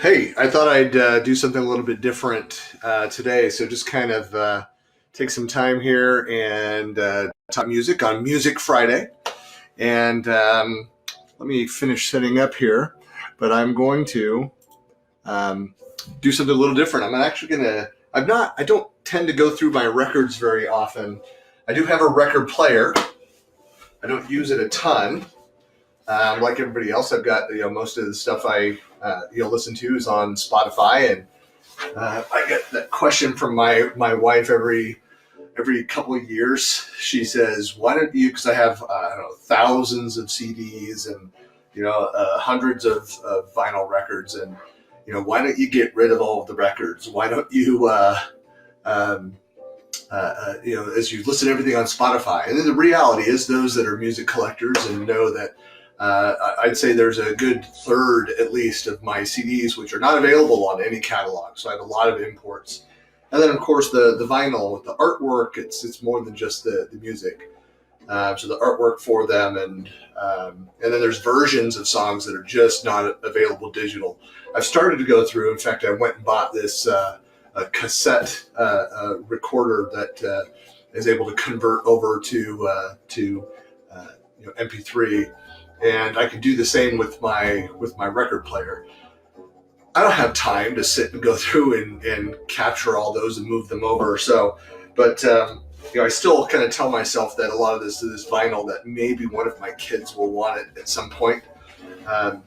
Hey, I thought I'd do something a little bit different today. So just kind of take some time here and talk music on Music Friday. And let me finish setting up here. But I'm going to um, do something a little different. I'm actually going to. I don't tend to go through my records very often. I do have a record player. I don't use it a ton. Like everybody else, I've got most of the stuff I listen to is on Spotify, and I get that question from my wife every couple of years. She says, "Why don't you?" Because I have I don't know, thousands of CDs and hundreds of vinyl records, and why don't you get rid of all of the records? Why don't you um, as you listen to everything on Spotify? And then the reality is, those that are music collectors and know that. I'd say there's a good third, at least, of my CDs which are not available on any catalog. So I have a lot of imports, and then of course the vinyl with the artwork. It's more than just the music. So the artwork for them, and then there's versions of songs that are just not available digital. I've started to go through. In fact, I went and bought this a cassette recorder that is able to convert over to MP3. And I could do the same with my record player. I don't have time to sit and go through and capture all those and move them over. So, but I still kind of tell myself that a lot of this vinyl, that maybe one of my kids will want it at some point. And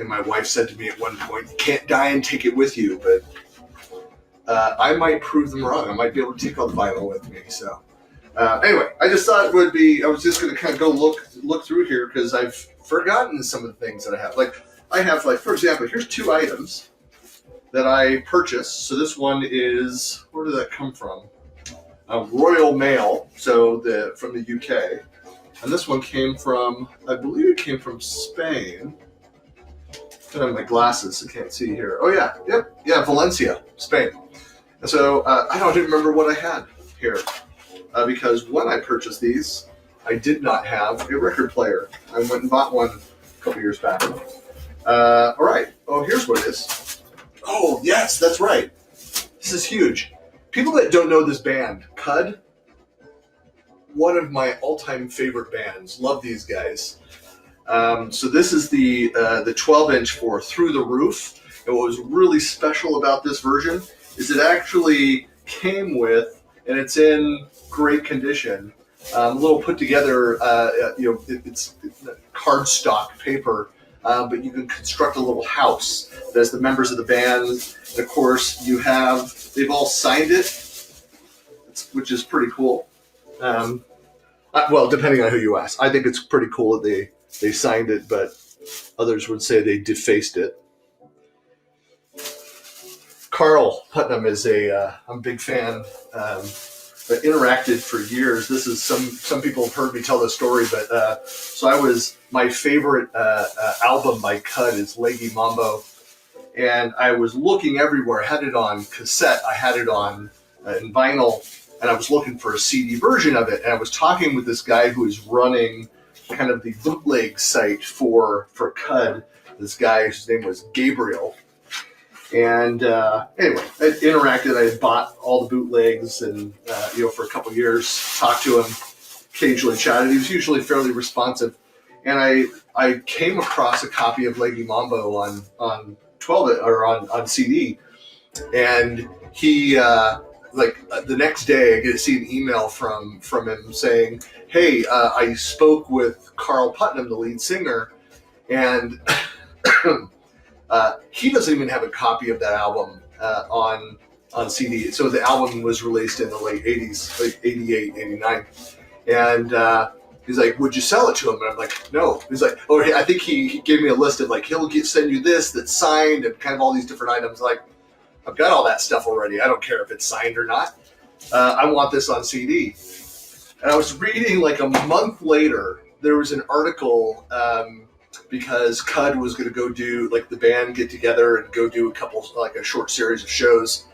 my wife said to me at one point, "You can't die and take it with you," but I might prove them wrong. I might be able to take all the vinyl with me. So. Anyway, I just thought it would be. I was just going to kind of go look through here because I've forgotten some of the things that I have. For example, here's two items that I purchased. So this one is, where did that come from? Royal Mail. So from the UK, and this one came from, I believe it came from Spain. I don't have my glasses, so I can't see here. Oh yeah, yeah, Valencia, Spain. And so I don't even remember what I had here. Because when I purchased these, I did not have a record player. I went and bought one a couple years back. All right. Oh, here's what it is. Oh, yes, that's right. This is huge. People that don't know this band, Cud, one of my all-time favorite bands. Love these guys. So this is the 12-inch for Through the Roof. And what was really special about this version is it actually came with, and it's in great condition. A little put together, it's cardstock paper, but you can construct a little house. There's the members of the band, and of course they've all signed it, which is pretty cool. Well, depending on who you ask. I think it's pretty cool that they signed it, but others would say they defaced it. Carl Putnam is I'm a big fan. But interacted for years. This is some people have heard me tell this story, but so my favorite album by Cud is Leggy Mambo, and I was looking everywhere. I had it on cassette, I had it on in vinyl, and I was looking for a CD version of it. And I was talking with this guy who is running kind of the bootleg site for Cud. This guy, his name was Gabriel. And anyway, I interacted. I had bought all the bootlegs, and for a couple of years, talked to him, occasionally chatted. He was usually fairly responsive, and I came across a copy of Leggy Mambo on 12 or on CD, and he the next day I get to see an email from him saying, "Hey, I spoke with Carl Putnam, the lead singer, and." He doesn't even have a copy of that album on CD. So the album was released in the late 80s, like 88, 89. And he's like, "Would you sell it to him?" And I'm like, "No." He's like, "Oh, I think he gave me a list of he'll send you this that's signed and kind of all these different items." Like, I've got all that stuff already. I don't care if it's signed or not. I want this on CD. And I was reading a month later, there was an article because Cud was going to go do the band get together and go do a short series of shows,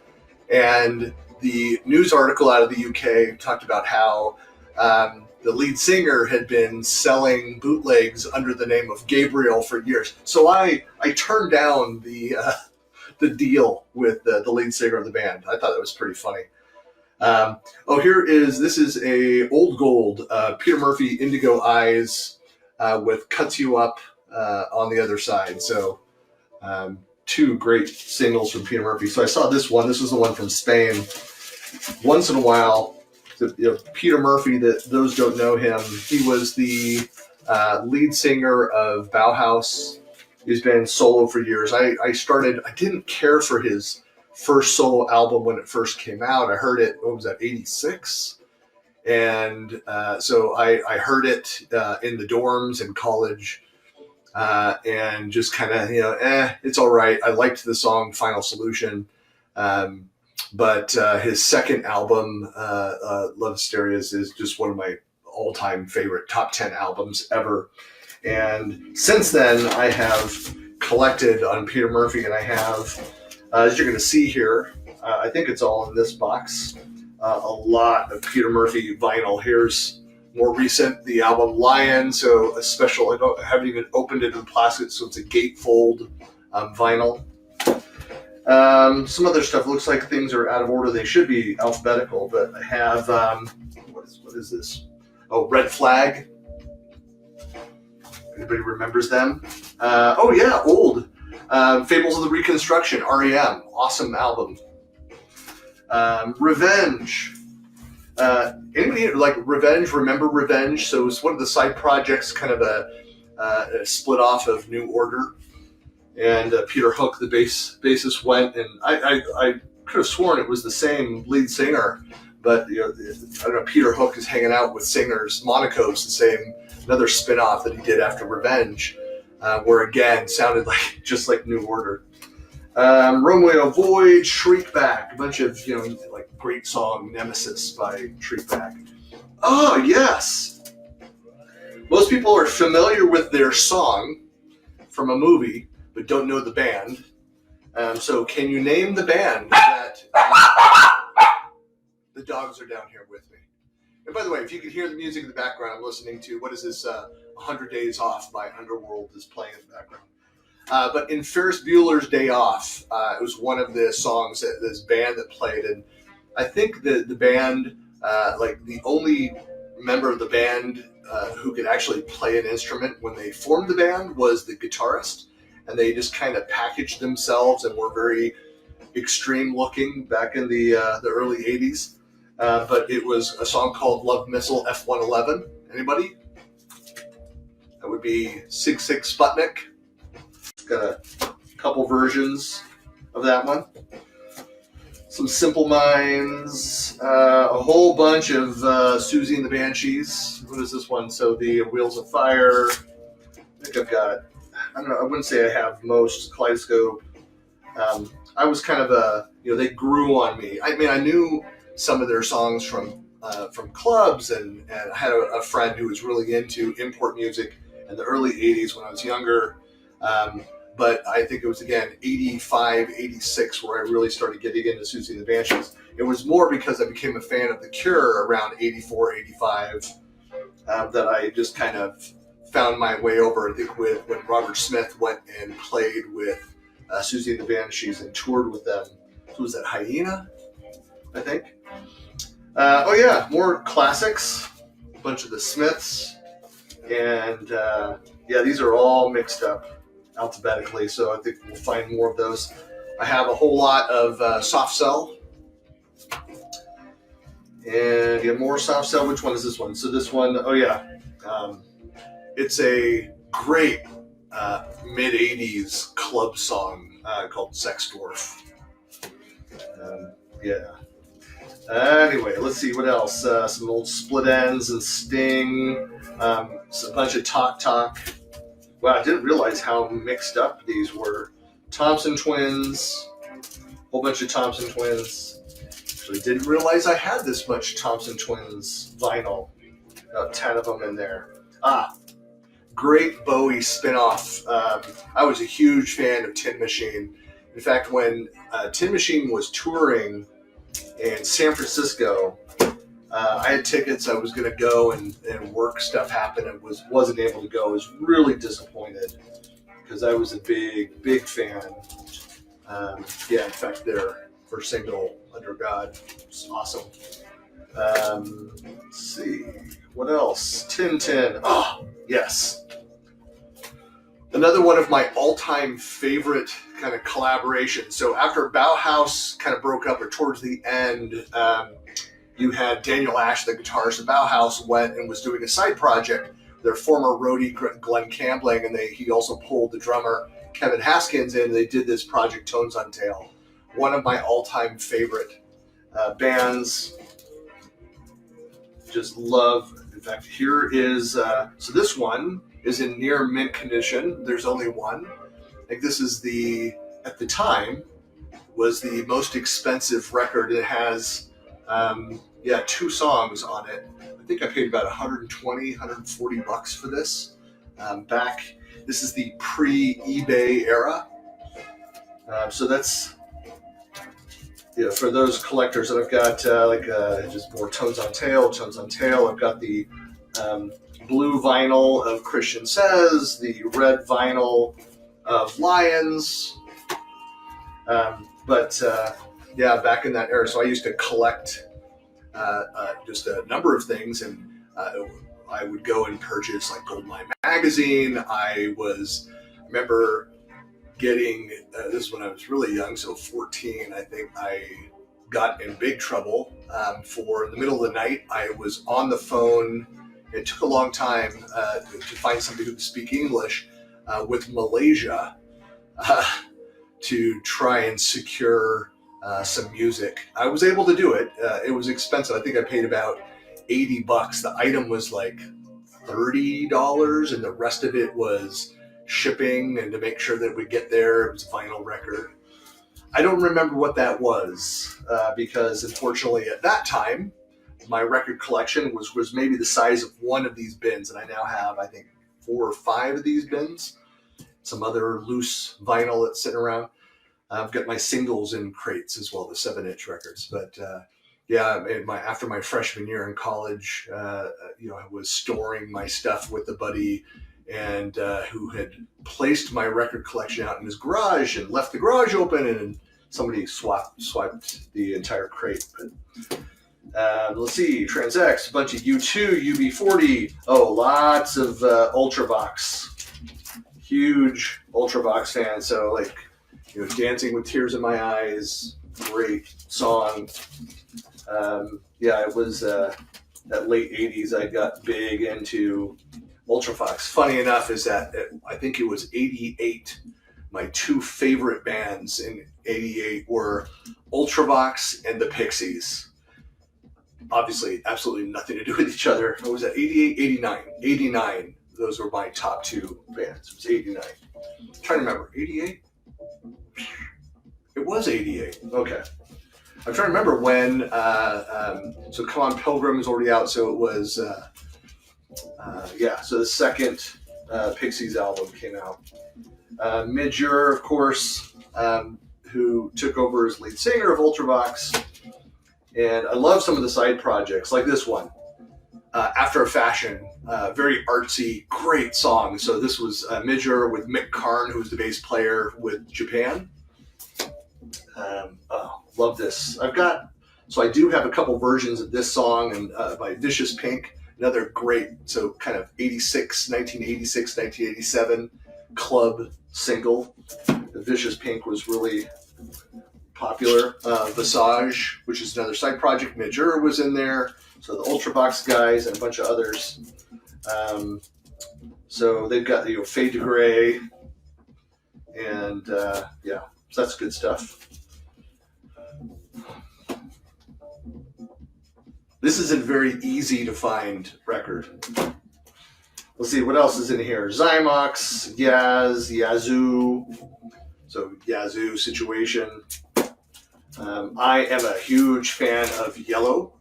and the news article out of the UK talked about how The lead singer had been selling bootlegs under the name of Gabriel for years. So I turned down the deal with the lead singer of the band. I thought that was pretty funny. This is a old gold Peter Murphy Indigo Eyes with Cuts You Up on the other side. So two great singles from Peter Murphy. So I saw this one. This was the one from Spain. Once in a while, Peter Murphy, that those don't know him, he was the lead singer of Bauhaus. He's been solo for years. I didn't care for his first solo album when it first came out. I heard it, what was that, 86? And so I heard it in the dorms in college and just kind of, it's all right. I liked the song Final Solution. But his second album, Love Hysterias, is just one of my all-time favorite top 10 albums ever. And since then, I have collected on Peter Murphy, and I have, as you're going to see here, I think it's all in this box, a lot of Peter Murphy vinyl. Here's more recent, the album Lion, so a special, I haven't even opened it in plastic, so it's a gatefold vinyl. Some other stuff, looks like things are out of order. They should be alphabetical, but I have, what is this? Oh, Red Flag. Anybody remembers them? Old. Fables of the Reconstruction, REM. Awesome album. Revenge. Anybody like Revenge? Remember Revenge? So it was one of the side projects, kind of a split off of New Order. And Peter Hook, the bassist, went, and I could have sworn it was the same lead singer, but I don't know. Peter Hook is hanging out with singers. Monaco's the same, another spin-off that he did after Revenge, where again sounded just like New Order. Romeo Void, Shriekback, a bunch of like great song Nemesis by Shriekback. Oh yes, most people are familiar with their song from a movie, but don't know the band. So can you name the band that... the dogs are down here with me. And by the way, if you could hear the music in the background, I'm listening to, what is this, 100 Days Off by Underworld is playing in the background. But in Ferris Bueller's Day Off, it was one of the songs that this band that played. And I think the band, the only member of the band who could actually play an instrument when they formed the band was the guitarist. And they just kind of packaged themselves and were very extreme looking back in the early 80s. But it was a song called Love Missile F-111. Anybody? That would be Sig Sig Sputnik. Got a couple versions of that one. Some Simple Minds. A whole bunch of Susie and the Banshees. What is this one? So the Wheels of Fire. I think I've got... I don't know, I wouldn't say I have most. Kaleidoscope. I was kind of they grew on me. I mean, I knew some of their songs from clubs, and I had a friend who was really into import music in the early 80s when I was younger. But I think it was, again, 85, 86 where I really started getting into Susie and the Banshees. It was more because I became a fan of The Cure around 84, 85 that I just kind of found my way over, I think, when Robert Smith went and played with Susie and the Banshees and toured with them. So was that Hyena, I think? More classics. A bunch of the Smiths. And these are all mixed up alphabetically, so I think we'll find more of those. I have a whole lot of Soft Cell. And more Soft Cell. Which one is this one? So this one, it's a great mid-80s club song called Sex Dwarf. Anyway, let's see what else. Some old Split Ends and Sting. A bunch of Talk Talk. Wow, I didn't realize how mixed up these were. Thompson Twins. Whole bunch of Thompson Twins. Actually, didn't realize I had this much Thompson Twins vinyl. About 10 of them in there. Great Bowie spinoff. I was a huge fan of Tin Machine. In fact, when Tin Machine was touring in San Francisco, I had tickets. I was going to go and work stuff happened and wasn't able to go. I was really disappointed because I was a big fan. In fact, their first single, Under God, was awesome. Let's see. What else? Tintin. Oh, yes. Another one of my all-time favorite kind of collaborations. So after Bauhaus kind of broke up, or towards the end, you had Daniel Ash, the guitarist of Bauhaus, went and was doing a side project. Their former roadie, Glenn Campbell, and he also pulled the drummer, Kevin Haskins, in. They did this project, Tones on Tail. One of my all-time favorite bands. Just love. In fact, here is, so this one is in near mint condition. There's only one. I think this is at the time, was the most expensive record. It has, 2 songs on it. I think I paid about 120, 140 bucks for this. This is the pre-eBay era. So that's, for those collectors that I've got, just more Tones on Tail. I've got the blue vinyl of Christian Says, the red vinyl of Lions. Back in that era, so I used to collect just a number of things, and I would go and purchase like Goldeneye magazine. I remember getting, this is when I was really young, so 14, I think I got in big trouble for the middle of the night. I was on the phone. It took a long time to find somebody who could speak English with Malaysia to try and secure some music. I was able to do it. It was expensive. I think I paid about 80 bucks. The item was like $30, and the rest of it was shipping and to make sure that it would get there. It was a vinyl record. I don't remember what that was because unfortunately at that time, my record collection was maybe the size of one of these bins, and I now have, I think, 4 or 5 of these bins. Some other loose vinyl that's sitting around. I've got my singles in crates as well, the 7-inch records. But after my freshman year in college, I was storing my stuff with a buddy and who had placed my record collection out in his garage and left the garage open, and somebody swiped the entire crate. But let's see, Trans-X, a bunch of U2, UB40. Oh, lots of Ultravox. Huge Ultravox fan. So Dancing with Tears in My Eyes, great song. It was that late 80s I got big into Ultravox. Funny enough is that I think it was 88. My 2 favorite bands in 88 were Ultravox and the Pixies. Obviously, absolutely nothing to do with each other. What was that, 88, 89? 89. Those were my top 2 bands. It was 89. I'm trying to remember. 88? It was 88. Okay. I'm trying to remember when. So Come On Pilgrim is already out. So it was. So the second Pixies album came out. Midger, of course, who took over as lead singer of Ultravox. And I love some of the side projects, like this one, After a Fashion, very artsy, great song. So this was Midger with Mick Karn, who was the bass player with Japan. Love this. I do have a couple versions of this song and by Vicious Pink, another great, so kind of 1986, 1987 club single. The Vicious Pink was really popular. Visage, which is another side project. Midger was in there. So the Ultravox guys and a bunch of others. So they've got Fade to Gray, and so that's good stuff. This is a very easy to find record. Let's see what else is in here. Zymox, Yazoo. So Yazoo Situation. I am a huge fan of Yellow.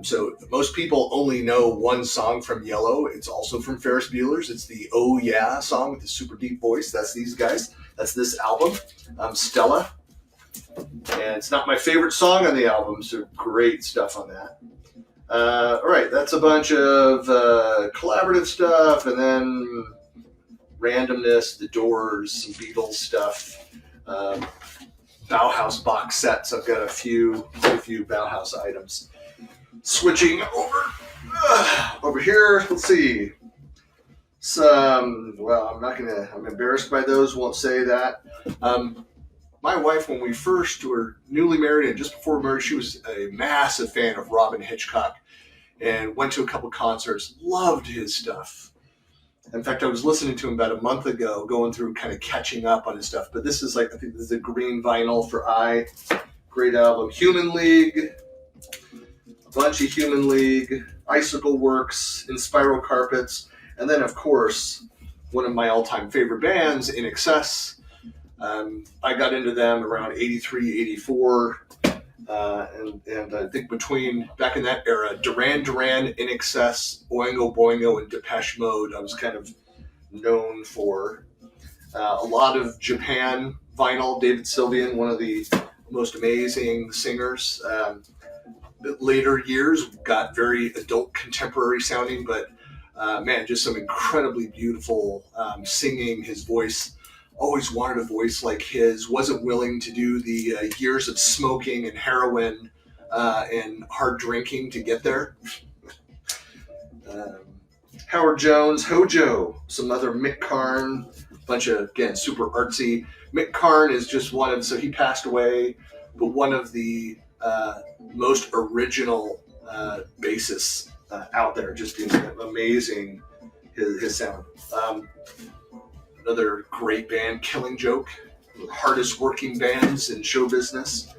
So most people only know one song from Yellow. It's also from Ferris Bueller's. It's the Oh Yeah song with the super deep voice. That's these guys. That's this album, Stella. And it's not my favorite song on the album, so great stuff on that. All right, that's a bunch of collaborative stuff, and then randomness, The Doors, some Beatles stuff, um, Bauhaus box sets. I've got a few Bauhaus items. Switching over here. Let's see. Some. Well, I'm not gonna. I'm embarrassed by those. Won't say that. My wife, when we first were newly married and just before marriage, she was a massive fan of Robin Hitchcock and went to a couple concerts. Loved his stuff. In fact, I was listening to him about a month ago, going through kind of catching up on his stuff. But this is like, I think this is a green vinyl for I. Great album. Human League, a bunch of Human League, Icicle Works, In Spiral Carpets, and then, of course, one of my all-time favorite bands, In Excess. I got into them around 83, 84. And I think between back in that era, Duran Duran, In Excess, Oingo Boingo, and Depeche Mode, I was kind of known for. A lot of Japan vinyl. David Sylvian, one of the most amazing singers. Later years got very adult contemporary sounding, but man, just some incredibly beautiful singing. His voice. Always wanted a voice like his, wasn't willing to do the years of smoking and heroin and hard drinking to get there. Howard Jones, Hojo, some other Mick Karn, bunch of, again, super artsy. Mick Karn is just one of, so he passed away, but one of the most original bassists out there, just amazing his sound. Another great band, Killing Joke, the hardest working bands in show business.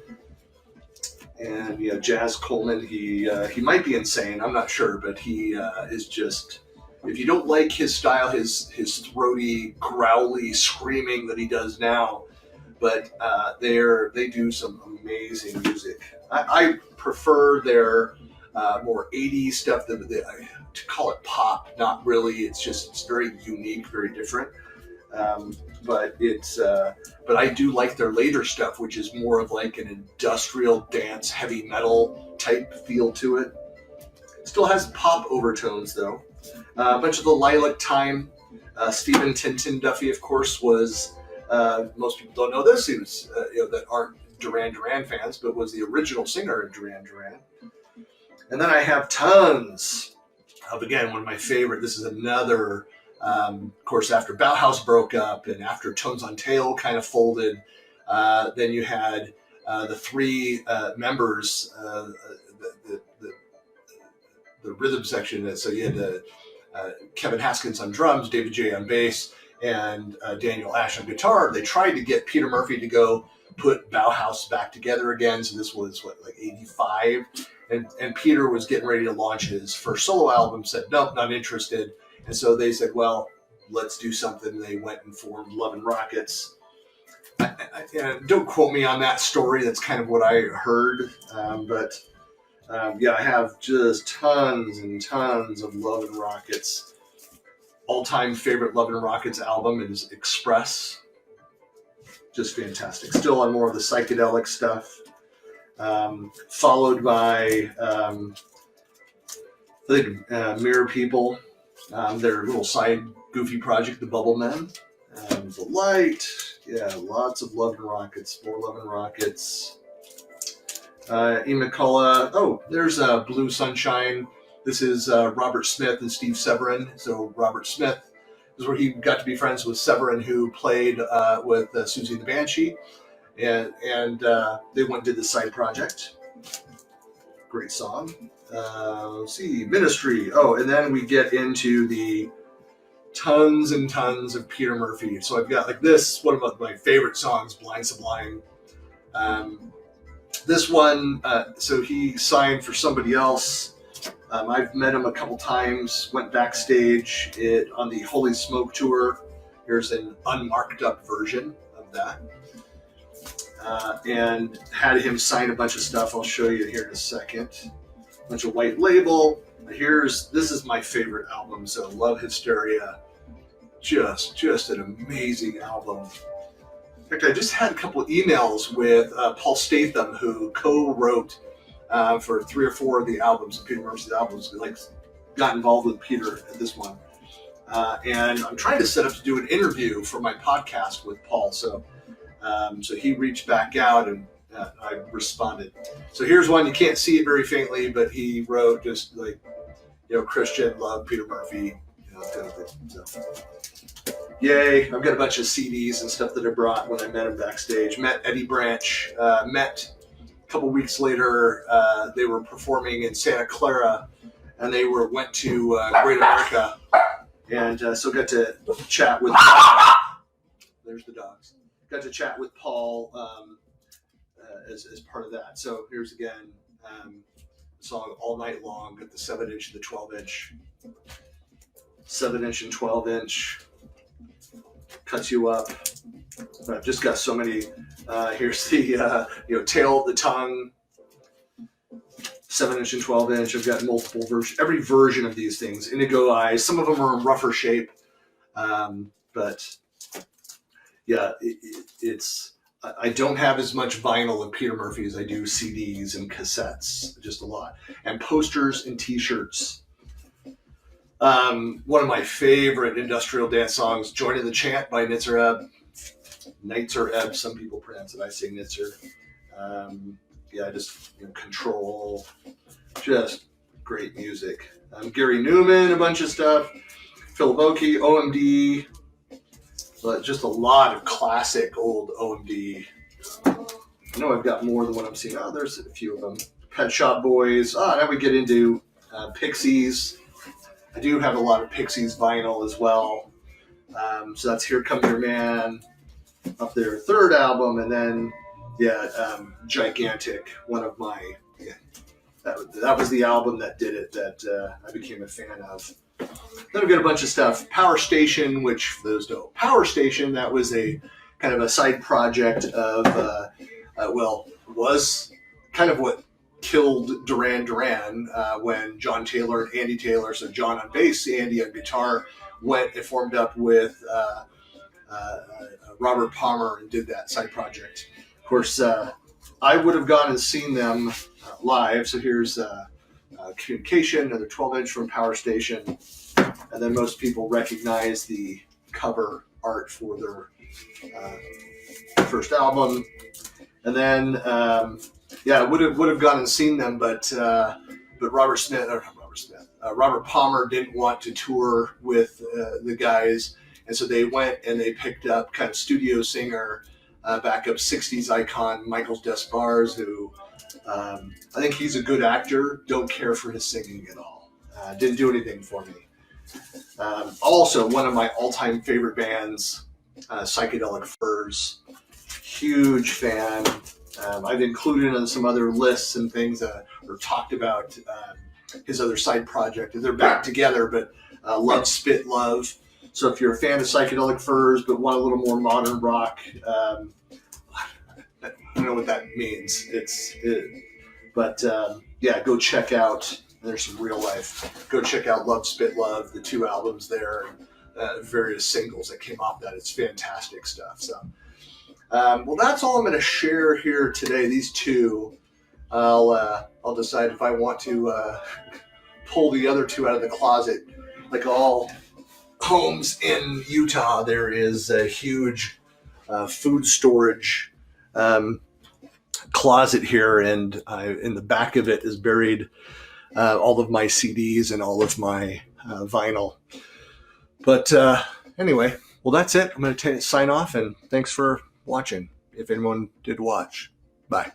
And yeah, Jazz Coleman, he might be insane, I'm not sure, but he is just, if you don't like his style, his throaty, growly screaming that he does now, but they do some amazing music. I prefer their more 80s stuff, to call it pop, not really, it's very unique, very different. But I do like their later stuff, which is more of like an industrial dance, heavy metal type feel to it. Still has pop overtones though. A bunch of the Lilac Time. Stephen Tintin Duffy, of course, was most people don't know this. He was that aren't Duran Duran fans, but was the original singer of Duran Duran. And then I have tons of, again, one of my favorite. This is another. Of course, after Bauhaus broke up and after Tones on Tail kind of folded, then you had the three members, the rhythm section. So you had Kevin Haskins on drums, David J on bass, and Daniel Ash on guitar. They tried to get Peter Murphy to go put Bauhaus back together again. So this was like 85, and Peter was getting ready to launch his first solo album. Said nope, not interested. And so they said, well, let's do something. They went and formed Love and Rockets. Don't quote me on that story. That's kind of what I heard. But I have just tons and tons of Love and Rockets. All-time favorite Love and Rockets album is Express. Just fantastic. Still on more of the psychedelic stuff. Followed by, I think, Mirror People. Their little side goofy project, The Bubble Men. The Light. Yeah, lots of Love and Rockets. More Love and Rockets. E. McCullough. Oh, there's Blue Sunshine. This is Robert Smith and Steve Severin. So Robert Smith is where he got to be friends with Severin, who played with Susie and the Banshee. And they went and did this side project. Great song. Let's see, Ministry. Oh, and then we get into the tons and tons of Peter Murphy. So I've got like this, one of my favorite songs, Blind Sublime. This one, so he signed for somebody else. I've met him a couple times, went backstage on the Holy Smoke tour. Here's an unmarked up version of that. And had him sign a bunch of stuff. I'll show you here in a second. Bunch of white label. This is my favorite album. So Love Hysteria, just an amazing album. In fact, I just had a couple emails with Paul Statham, who co-wrote for 3 or 4 of the albums, Peter Murphy's albums. Like, got involved with Peter at this one. And I'm trying to set up to do an interview for my podcast with Paul. So he reached back out, and I responded. So here's one. You can't see it very faintly, but he wrote just like, Christian, love Peter Murphy, kind of thing. So, yay. I've got a bunch of CDs and stuff that I brought when I met him backstage. Met Eddie Branch. Met a couple weeks later. They were performing in Santa Clara, and they went to Great America. And so got to chat with there's the dogs. Got to chat with Paul as part of that. So here's again the song All Night Long. Got the 7-inch and the 12-inch. 7-inch and 12-inch. Cuts you up. I've just got so many. Here's the tail of the tongue. 7-inch and 12-inch. I've got multiple versions. Every version of these things. Indigo Eyes. Some of them are in rougher shape, but yeah, it's. I don't have as much vinyl of Peter Murphy as I do CDs and cassettes. Just a lot, and posters and T-shirts. One of my favorite industrial dance songs, "Join in the Chant" by Nitzer Ebb. Nitzer Ebb. Some people pronounce it. I say Nitzer. Just Control, just great music. Gary Newman, a bunch of stuff. Philip Oakey, OMD, but just a lot of classic old OMD. I know I've got more than what I'm seeing. Oh, there's a few of them. Pet Shop Boys. Now we get into Pixies. I do have a lot of Pixies vinyl as well. So that's Here Comes Your Man, up their third album, and then Gigantic, one of my, that was the album that did it, that I became a fan of. Then I've got a bunch of stuff. Power Station, which for those don't, Power Station, that was a kind of a side project of, was kind of what killed Duran Duran when John Taylor and Andy Taylor, so John on bass, Andy on guitar, went and formed up with Robert Palmer and did that side project. Of course, I would have gone and seen them live. So here's Communication, another 12-inch from Power Station. And then most people recognize the cover art for their first album. And then, would have gone and seen them, but Robert Palmer didn't want to tour with the guys. And so they went and they picked up kind of studio singer, backup 60s icon Michael Despars, who I think he's a good actor. Don't care for his singing at all. Didn't do anything for me. Also, one of my all-time favorite bands, Psychedelic Furs. Huge fan. I've included in some other lists and things or talked about his other side project. They're back together, but Love Spit Love. So if you're a fan of Psychedelic Furs but want a little more modern rock, I don't know what that means. Go check out. There's some real life. Go check out Love Spit Love, the 2 albums there, and various singles that came off that. It's fantastic stuff. So, that's all I'm going to share here today. These 2, I'll decide if I want to pull the other 2 out of the closet. Like all homes in Utah, there is a huge food storage closet here, and in the back of it is buried all of my CDs and all of my vinyl. But anyway, that's it. I'm going to sign off, and thanks for watching, if anyone did watch. Bye.